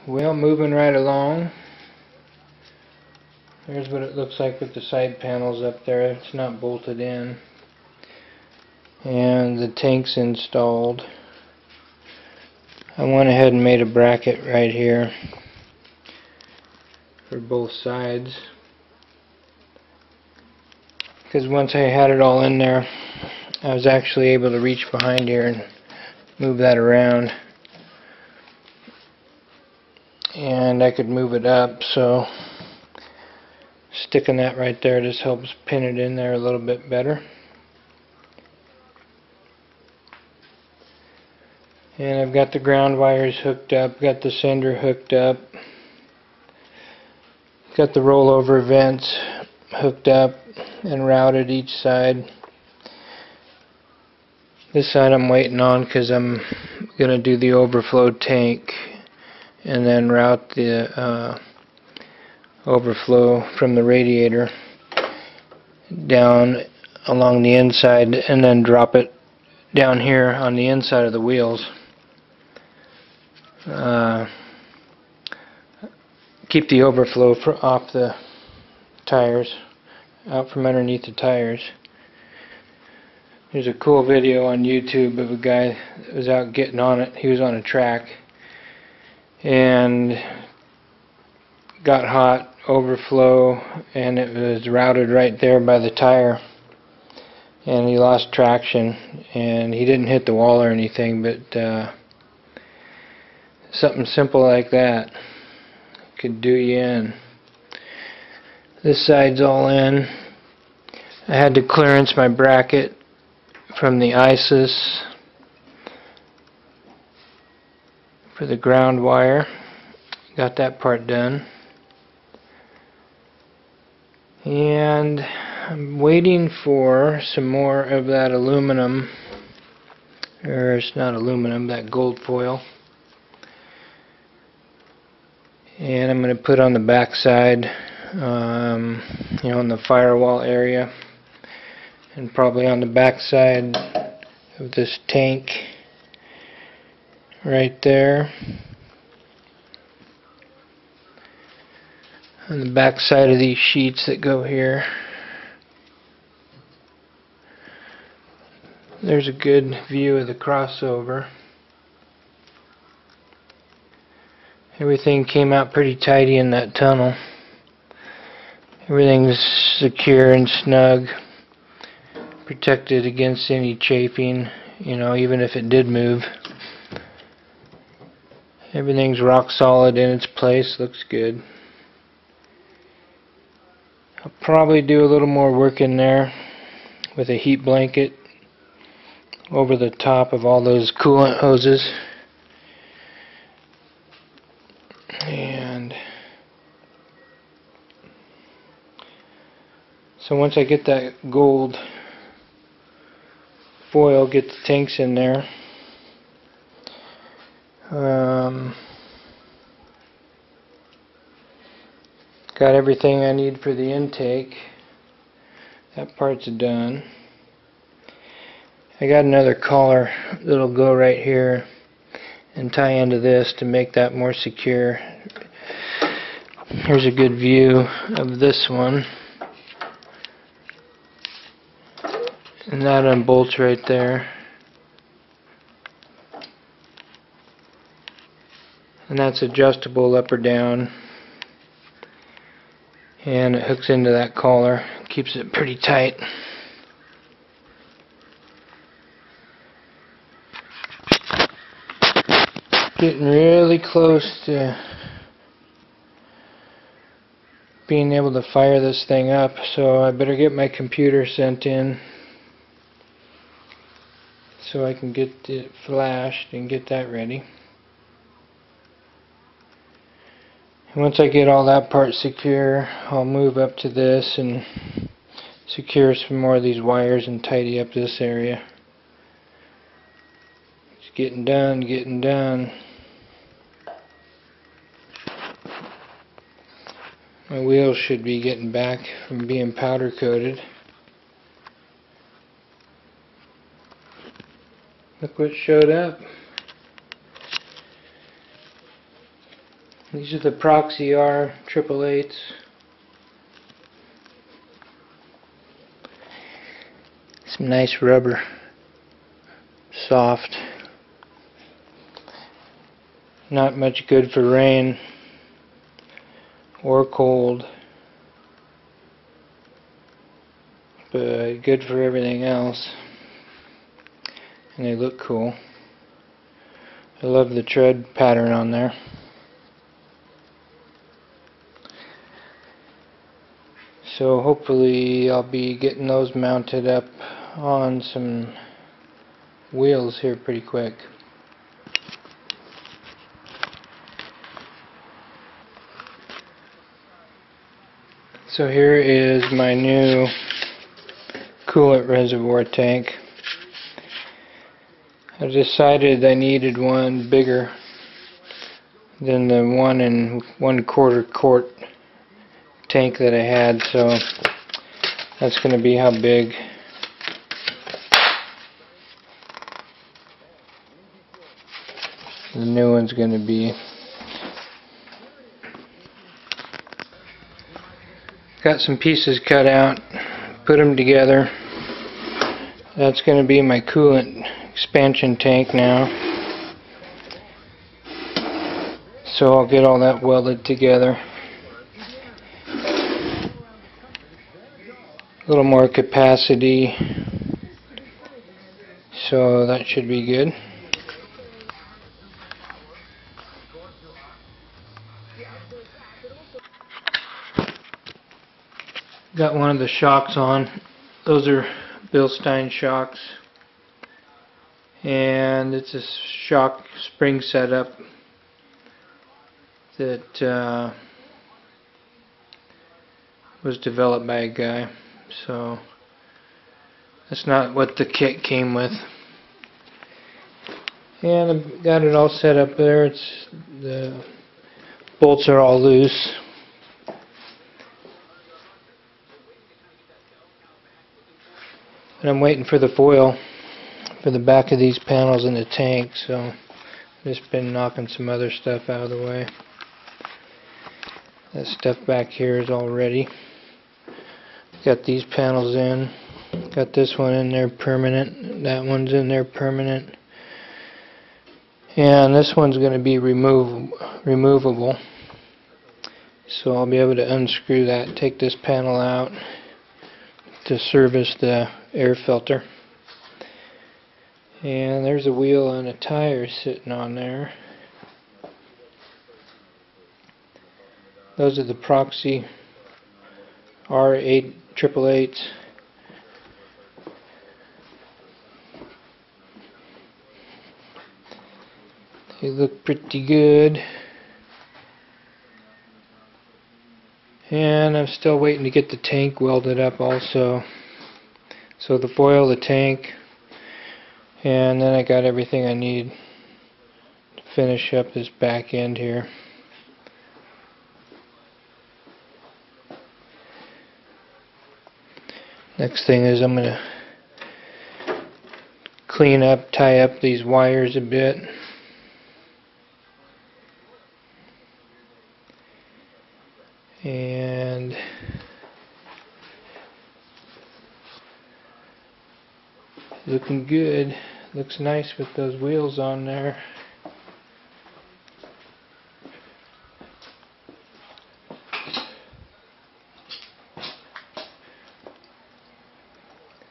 Well, moving right along. Here's what it looks like with the side panels up there. It's not bolted in. And the tank's installed. I went ahead and made a bracket right here for both sides. Because once I had it all in there, I was actually able to reach behind here and move that around. And I could move it up, so sticking that right there just helps pin it in there a little bit better. And I've got the ground wires hooked up, got the sender hooked up, got the rollover vents hooked up and routed each side. This side I'm waiting on because I'm going to do the overflow tank and then route the overflow from the radiator down along the inside and then drop it down here on the inside of the wheels. Keep the overflow off the tires, out from underneath the tires. There's a cool video on YouTube of a guy that was out getting on it. He was on a track and got hot, overflow, and it was routed right there by the tire, and he lost traction, and he didn't hit the wall or anything, but something simple like that could do you in. This side's all in. I had to clearance my bracket from the ISIS for the ground wire. Got that part done. And I'm waiting for some more of that aluminum, or it's not aluminum, that gold foil. And I'm going to put on the back side, you know, in the firewall area, and probably on the back side of this tank right there. On the back side of these sheets that go here. There's a good view of the crossover. Everything came out pretty tidy in that tunnel. Everything's secure and snug, protected against any chafing, you know, even if it did move. Everything's rock solid in its place, looks good. I'll probably do a little more work in there with a heat blanket over the top of all those coolant hoses. And so once I get that gold foil, get the tanks in there, got everything I need for the intake. That part's done. I got another collar that'll go right here and tie into this to make that more secure. Here's a good view of this one. And that unbolts right there. And that's adjustable up or down. And it hooks into that collar, keeps it pretty tight. Getting really close to being able to fire this thing up, so I better get my computer sent in so I can get it flashed and get that ready. Once I get all that part secure, I'll move up to this and secure some more of these wires and tidy up this area. It's getting done, getting done. My wheels should be getting back from being powder coated. Look what showed up. These are the Proxy R 888s. Some nice rubber, soft. Not much good for rain or cold, but good for everything else. And they look cool. I love the tread pattern on there. So hopefully I'll be getting those mounted up on some wheels here pretty quick. So here is my new coolant reservoir tank. I decided I needed one bigger than the 1 1/4 quart tank that I had, so that's going to be how big the new one's going to be. Got some pieces cut out, put them together. That's going to be my coolant expansion tank now. So I'll get all that welded together. A little more capacity, so that should be good. Got one of the shocks on. Those are Bilstein shocks, and it's a shock spring setup that was developed by a guy, so that's not what the kit came with. And I've got it all set up there. The bolts are all loose. And I'm waiting for the foil for the back of these panels in the tank, so I've just been knocking some other stuff out of the way. That stuff back here is all ready. Got these panels in. Got this one in there permanent. That one's in there permanent. And this one's going to be removable. So I'll be able to unscrew that, take this panel out to service the air filter. And there's a wheel and a tire sitting on there. Those are the Proxy R 888s. They look pretty good. And I'm still waiting to get the tank welded up also. So the foil, the tank, and then I got everything I need to finish up this back end here. Next thing is I'm going to clean up, tie up these wires a bit. And looking good. Looks nice with those wheels on there.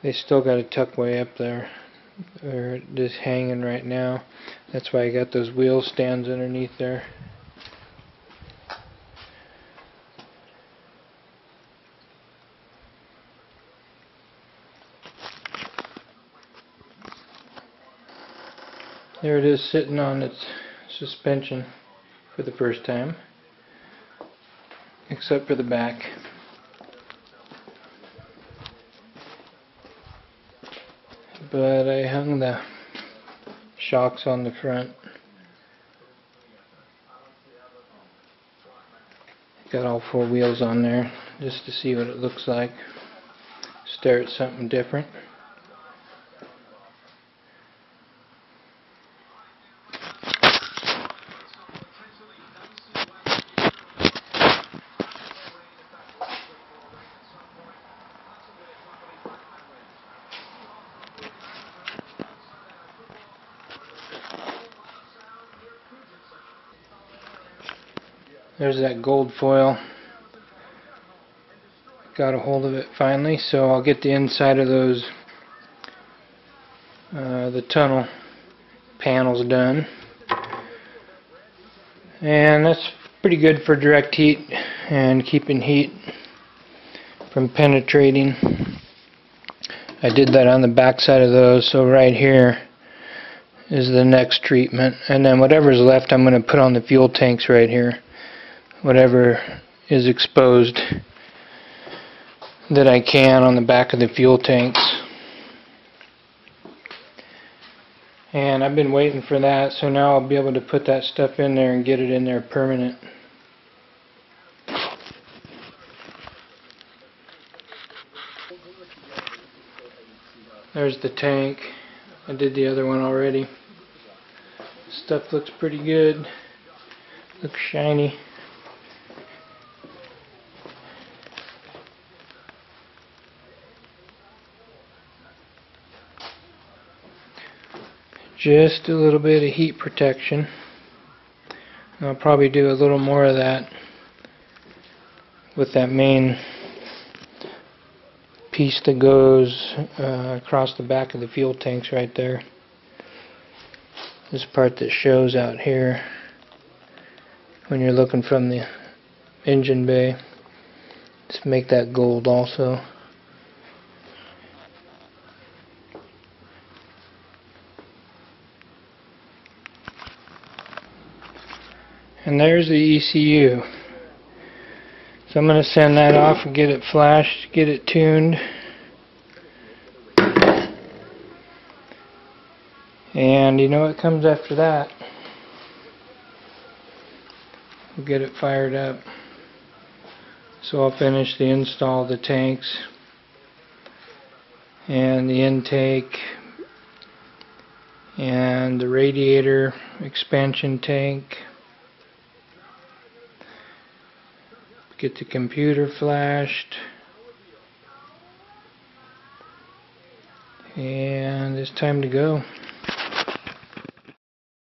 They still got a tuck way up there. They're just hanging right now. That's why I got those wheel stands underneath there. There it is, sitting on its suspension for the first time, except for the back. But I hung the shocks on the front. Got all 4 wheels on there just to see what it looks like. Stare at something different. There's that gold foil. Got a hold of it finally, so I'll get the inside of those the tunnel panels done. And that's pretty good for direct heat and keeping heat from penetrating. I did that on the back side of those, so right here is the next treatment, and then whatever's left I'm going to put on the fuel tanks right here, whatever is exposed that I can on the back of the fuel tanks. And I've been waiting for that, so now I'll be able to put that stuff in there and get it in there permanent. There's the tank. I did the other one already. Stuff looks pretty good. Looks shiny. Just a little bit of heat protection. I'll probably do a little more of that with that main piece that goes across the back of the fuel tanks right there. This part that shows out here when you're looking from the engine bay. Just make that gold also. And there's the ECU. So I'm going to send that off and get it flashed, get it tuned. And you know what comes after that? We'll get it fired up. So I'll finish the install of the tanks and the intake and the radiator expansion tank. Get the computer flashed, and it's time to go.